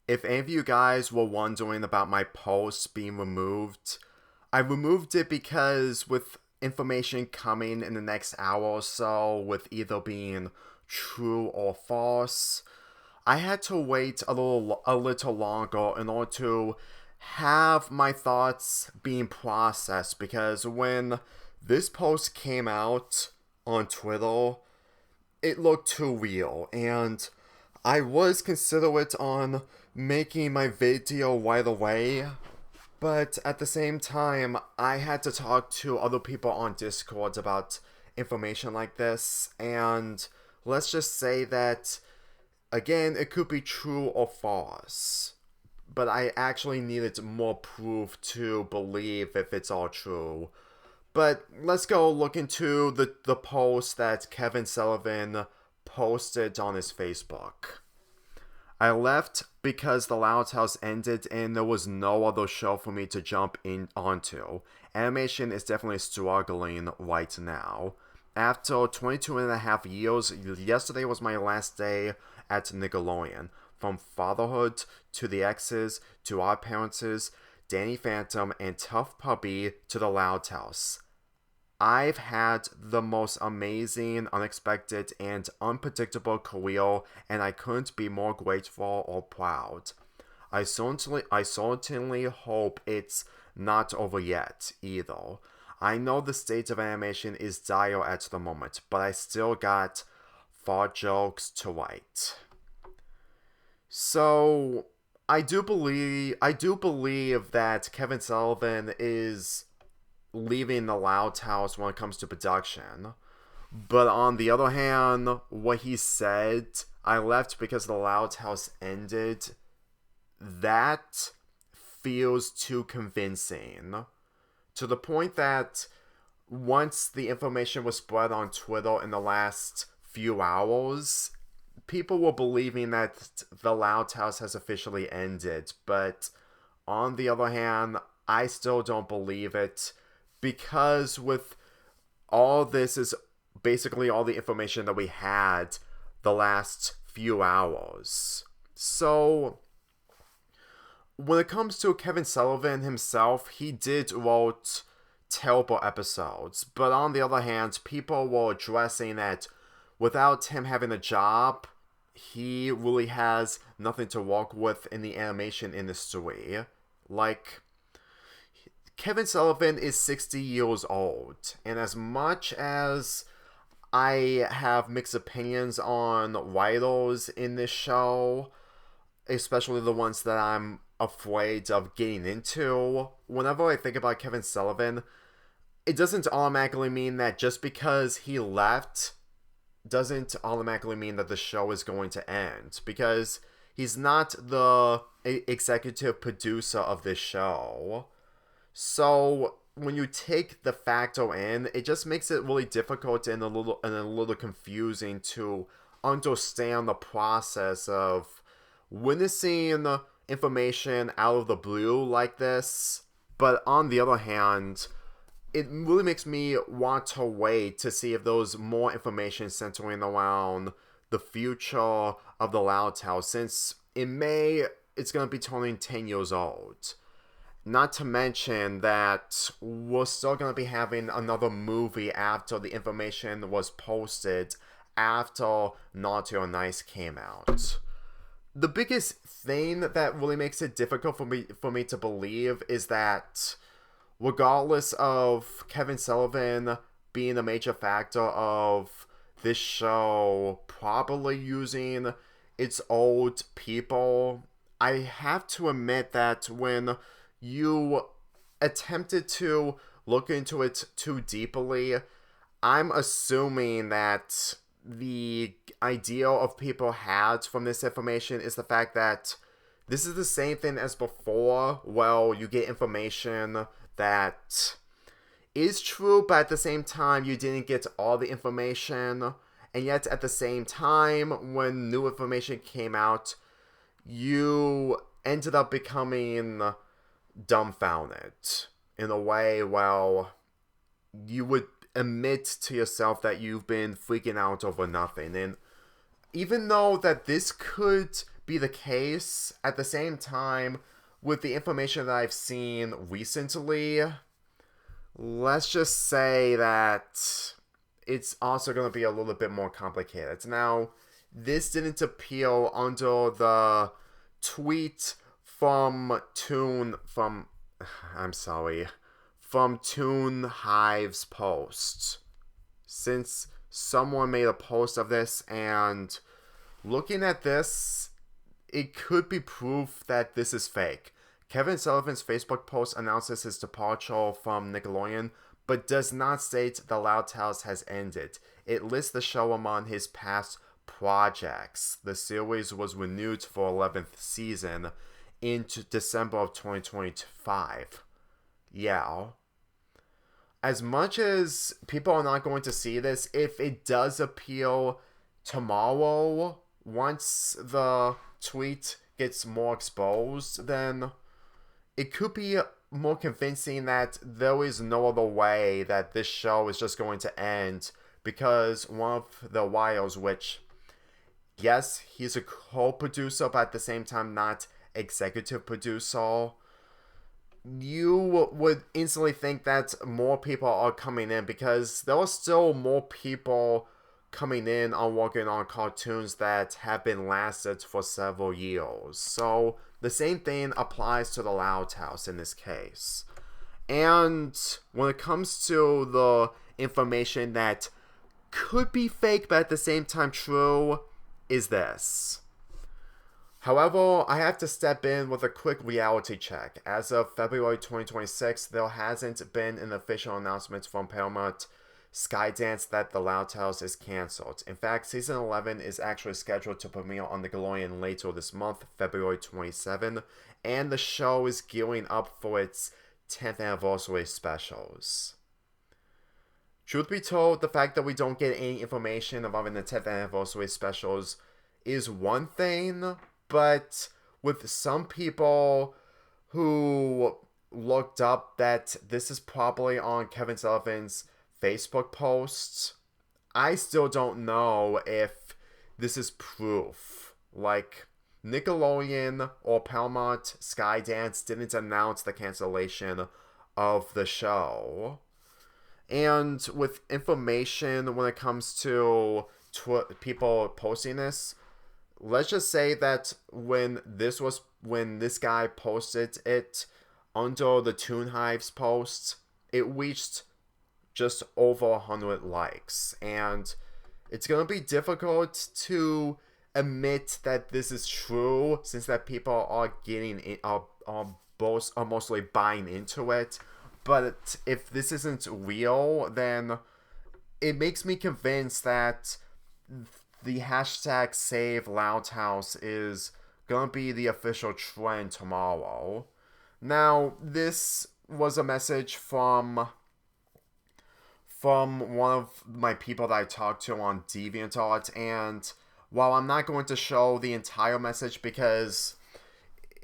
If any of you guys were wondering about my post being removed, I removed it because with information coming in the next hour or so, with either being true or false, I had to wait a little longer in order to have my thoughts being processed because when this post came out on Twitter, it looked too real, and I was considerate on making my video right away, but at the same time, I had to talk to other people on Discord about information like this, and let's just say that, again, it could be true or false. But I actually needed more proof to believe if it's all true. But let's go look into the post that Kevin Sullivan posted on his Facebook. I left because the Loud House ended and there was no other show for me to jump in onto. Animation is definitely struggling right now. After 22 and a half years, yesterday was my last day at Nickelodeon. From Fatherhood to The Exes to Odd Parents, Danny Phantom, and Tough Puppy to the Loud House. I've had the most amazing, unexpected, and unpredictable career, and I couldn't be more grateful or proud. I certainly hope it's not over yet, either. I know the state of animation is dire at the moment, but I still got fart jokes to write. So, I do believe that Kevin Sullivan is leaving the Loud House when it comes to production. But on the other hand, what he said, I left because the Loud House ended, that feels too convincing. To the point that once the information was spread on Twitter in the last few hours, people were believing that the Loud House has officially ended. But on the other hand, I still don't believe it because with all this is basically all the information that we had the last few hours. So when it comes to Kevin Sullivan himself, he did wrote terrible episodes, but on the other hand, people were addressing that without him having a job, he really has nothing to work with in the animation industry. Like, Kevin Sullivan is 60 years old, and as much as I have mixed opinions on writers in this show, especially the ones that I'm afraid of getting into, whenever I think about Kevin Sullivan, it doesn't automatically mean that just because he left doesn't automatically mean that the show is going to end, because he's not the executive producer of this show. So when you take the factor in, it just makes it really difficult and a little confusing to understand the process of witnessing information out of the blue like this. But on the other hand, it really makes me want to wait to see if there's more information centering around the future of the Loud House, since in May it's going to be turning 10 years old. Not to mention that we're still going to be having another movie after the information was posted after Naughty or Nice came out. The biggest thing that really makes it difficult for me to believe is that regardless of Kevin Sullivan being a major factor of this show probably using its old people, I have to admit that when you attempted to look into it too deeply, I'm assuming that the idea of people had from this information is the fact that this is the same thing as before. Well, you get information that is true, but at the same time, you didn't get all the information. And yet, at the same time, when new information came out, you ended up becoming dumbfounded in a way. Well, you would admit to yourself that you've been freaking out over nothing. And even though that this could be the case. At the same time, with the information that I've seen recently, let's just say that it's also going to be a little bit more complicated. Now, this didn't appeal under the tweet from Toon Hive's post. Since someone made a post of this, and looking at this, it could be proof that this is fake. Kevin Sullivan's Facebook post announces his departure from Nickelodeon, but does not state the Loud Tales has ended. It lists the show among his past projects. The series was renewed for 11th season into December of 2025. Yeah. As much as people are not going to see this, if it does appeal tomorrow, once the tweet gets more exposed, then it could be more convincing that there is no other way that this show is just going to end, because one of the Wiles, which, yes, he's a co-producer, but at the same time not executive producer, you would instantly think that more people are coming in, because there are still more people coming in on working on cartoons that have been lasted for several years. So the same thing applies to the Loud House in this case. And when it comes to the information that could be fake but at the same time true, is this. However, I have to step in with a quick reality check. As of February 2026, there hasn't been an official announcement from Paramount Skydance that The Loud Tales is cancelled. In fact, Season 11 is actually scheduled to premiere on Nickelodeon later this month, February 27, and the show is gearing up for its 10th anniversary specials. Truth be told, the fact that we don't get any information involving the 10th anniversary specials is one thing, but with some people who looked up that this is probably on Kevin Sullivan's Facebook posts, I still don't know if this is proof. Like, Nickelodeon or Paramount Skydance didn't announce the cancellation of the show. And with information when it comes to people posting this, let's just say that when this guy posted it under the Toon Hive's post, it reached just over 100 likes, and it's gonna be difficult to admit that this is true, since that people are mostly buying into it. But if this isn't real, then it makes me convinced that the hashtag Save Loud House is gonna be the official trend tomorrow. Now, this was a message from one of my people that I talked to on DeviantArt, and while I'm not going to show the entire message because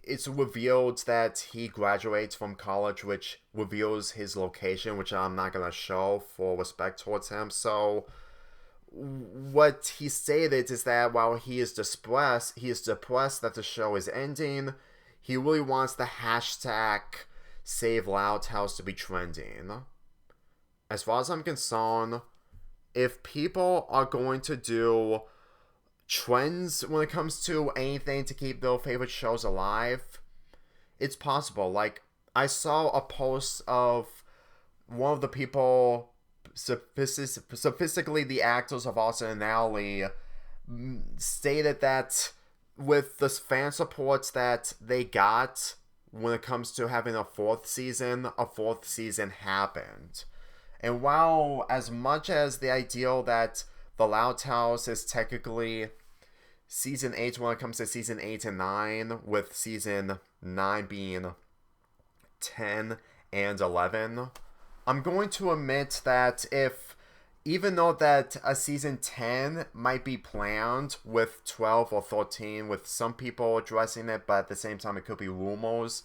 it's revealed that he graduates from college, which reveals his location, which I'm not going to show for respect towards him. So what he stated is that while he is depressed that the show is ending, he really wants the hashtag Save Loud House to be trending. As far as I'm concerned, if people are going to do trends when it comes to anything to keep their favorite shows alive, it's possible. Like, I saw a post of one of the people, specifically the actors of Austin and Ally, stated that with the fan support that they got when it comes to having a fourth season happened. And while as much as the ideal that The Loud House is technically Season 8 when it comes to Season 8 and 9, with Season 9 being 10 and 11, I'm going to admit that even though that a Season 10 might be planned with 12 or 13, with some people addressing it, but at the same time it could be rumors,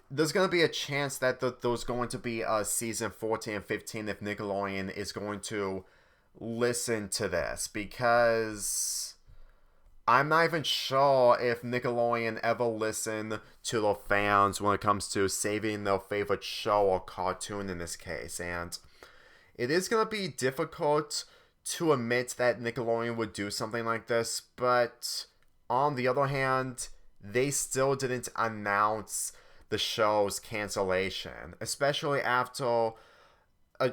there's going to be a chance that there's going to be a Season 14 and 15 if Nickelodeon is going to listen to this, because I'm not even sure if Nickelodeon ever listened to the fans when it comes to saving their favorite show or cartoon in this case. And it is going to be difficult to admit that Nickelodeon would do something like this, but on the other hand, they still didn't announce the show's cancellation, especially after uh,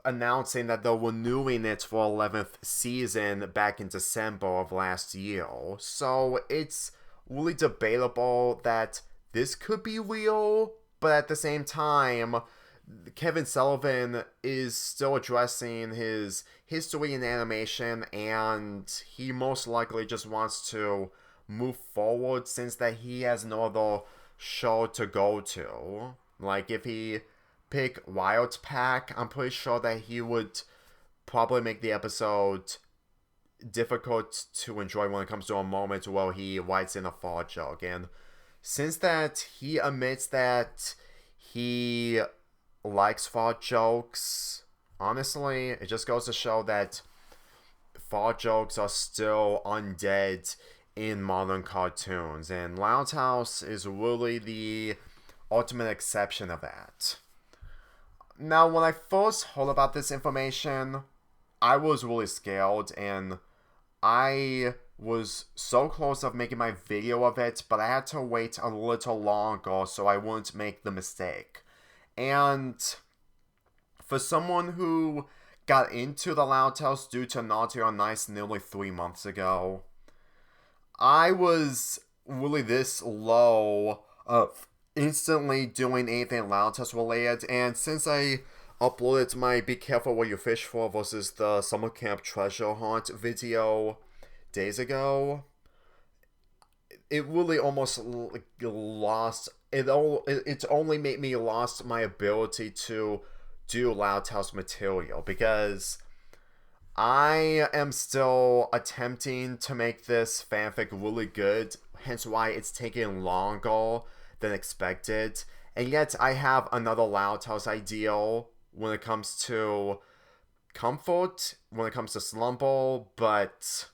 announcing that they're renewing it for 11th season back in December of last year. So it's really debatable that this could be real, but at the same time, Kevin Sullivan is still addressing his history in animation, and he most likely just wants to move forward since that he has no other show to go to. Like, if he pick Wild Pack, I'm pretty sure that he would probably make the episode difficult to enjoy when it comes to a moment where he writes in a fart joke. And since that he admits that he likes fart jokes, honestly, it just goes to show that fart jokes are still undead in modern cartoons, and Loud House is really the ultimate exception of that. Now, when I first heard about this information, I was really scared, and I was so close of making my video of it, but I had to wait a little longer so I wouldn't make the mistake. And for someone who got into the Loud House due to Naughty or Nice nearly 3 months ago, I was really this low of instantly doing anything Loud House related, and since I uploaded my Be Careful What You Fish For versus the Summer Camp Treasure Hunt video days ago, it really almost lost it only made me lost my ability to do Loud House material, because I am still attempting to make this fanfic really good, hence why it's taking longer than expected. And yet I have another Loud House ideal when it comes to comfort, when it comes to Slumble, but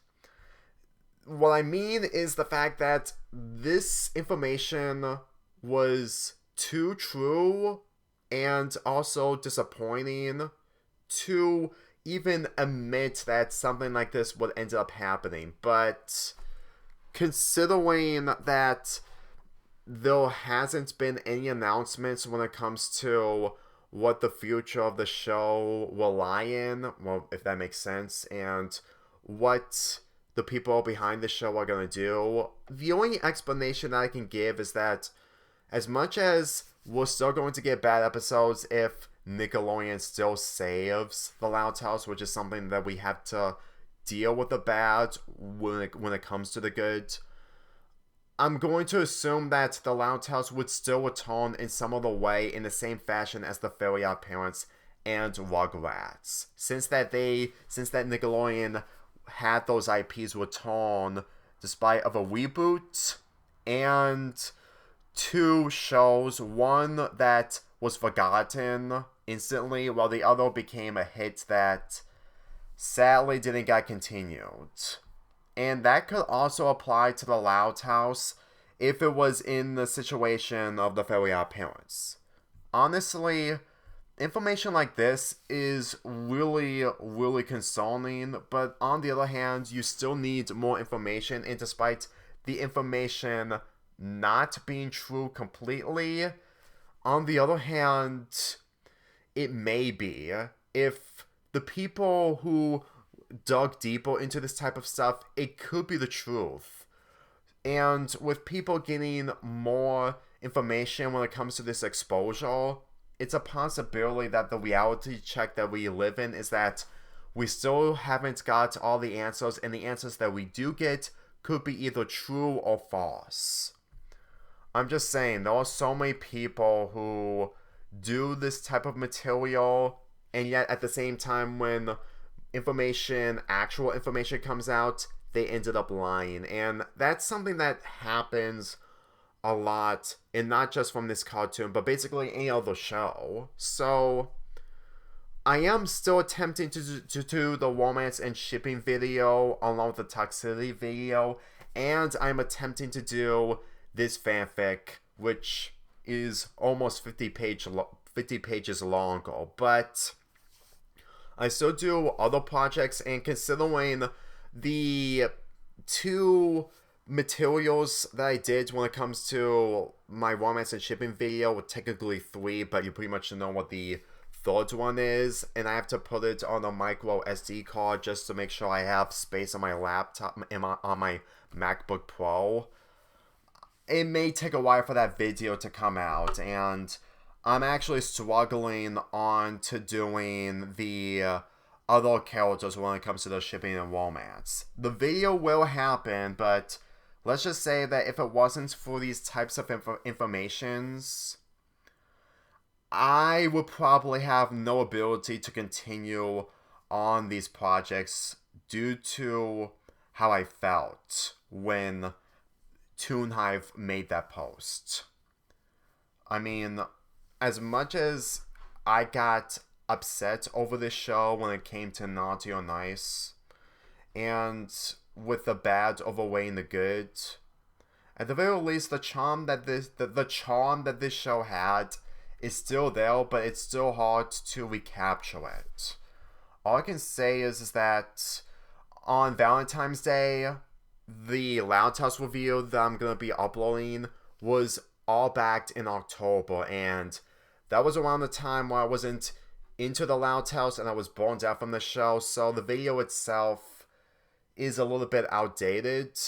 what I mean is the fact that this information was too true and also disappointing to even admit that something like this would end up happening. But considering that there hasn't been any announcements when it comes to what the future of the show will lie in, well, if that makes sense, and what the people behind the show are going to do, the only explanation that I can give is that as much as we're still going to get bad episodes if Nickelodeon still saves the Loud House, which is something that we have to deal with the bad when it comes to the good, I'm going to assume that the Loud House would still return in some other way in the same fashion as the Fairly Odd Parents and Rugrats. Since that Nickelodeon had those IPs return despite of a reboot and 2 shows, one that was forgotten instantly while the other became a hit that sadly didn't get continued. And that could also apply to the Loud House if it was in the situation of the Fairly Odd Parents. Honestly, information like this is really, really concerning, but on the other hand, you still need more information, and despite the information not being true completely, on the other hand, it may be. If the people who dug deeper into this type of stuff, it could be the truth. And with people getting more information when it comes to this exposure, it's a possibility that the reality check that we live in is that we still haven't got all the answers, and the answers that we do get could be either true or false. I'm just saying, there are so many people who do this type of material, and yet at the same time when actual information comes out, they ended up lying. And that's something that happens a lot, and not just from this cartoon, but basically any other show. So I am still attempting to do the romance and shipping video along with the toxicity video, and I'm attempting to do this fanfic, which is almost 50 pages long, but I still do other projects, and considering the two materials that I did when it comes to my romance and shipping video, well, technically 3, but you pretty much know what the third one is, and I have to put it on a micro SD card just to make sure I have space on my laptop, on my MacBook Pro. It may take a while for that video to come out, and I'm actually struggling on to doing the other characters when it comes to the shipping and romance. The video will happen, but let's just say that if it wasn't for these types of informations, I would probably have no ability to continue on these projects due to how I felt when ToonHive made that post. I mean, as much as I got upset over this show when it came to Naughty or Nice, and with the bad overweighing the good, at the very least, the charm that this show had is still there, but it's still hard to recapture it. All I can say is that on Valentine's Day, the Loud House review that I'm going to be uploading was all backed in October, and that was around the time where I wasn't into the Loud House and I was burned out from the show, so the video itself is a little bit outdated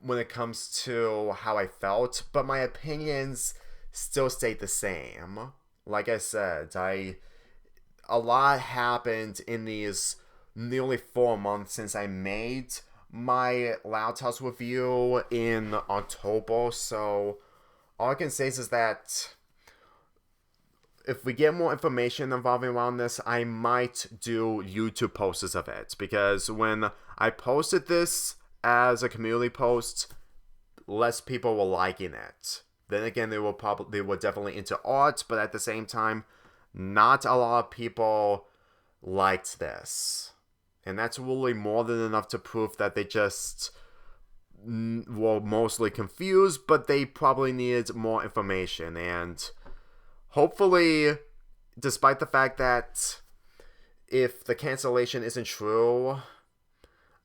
when it comes to how I felt, but my opinions still stayed the same. Like I said, a lot happened in these nearly 4 months since I made my Loud House review in October, so all I can say is that if we get more information involving around this, I might do YouTube posts of it, because when I posted this as a community post, less people were liking it. Then again, they were definitely into art, but at the same time, not a lot of people liked this. And that's really more than enough to prove that they just were mostly confused, but they probably needed more information. And hopefully, despite the fact that if the cancellation isn't true,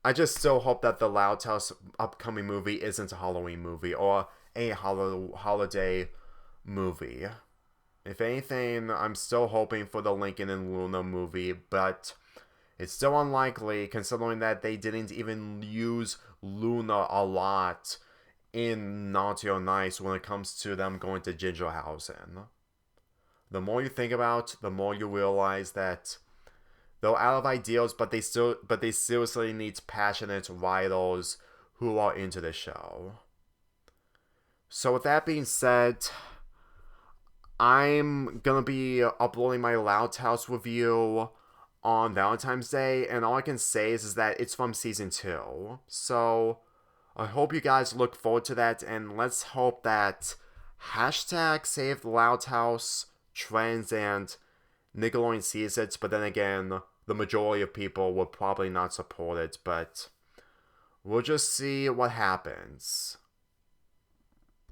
I just still hope that the Loud House upcoming movie isn't a Halloween movie or a holiday movie. If anything, I'm still hoping for the Lincoln and Luna movie, but it's still unlikely considering that they didn't even use Luna a lot in Naughty or Nice when it comes to them going to Gingerhausen. The more you think about, the more you realize that they're out of ideas, but they seriously need passionate writers who are into the show. So with that being said, I'm gonna be uploading my Loud House review on Valentine's Day, and all I can say is that it's from Season 2. So I hope you guys look forward to that, and let's hope that hashtag Save the Loud House trends and Nickelodeon sees it, but then again, the majority of people will probably not support it, but we'll just see what happens.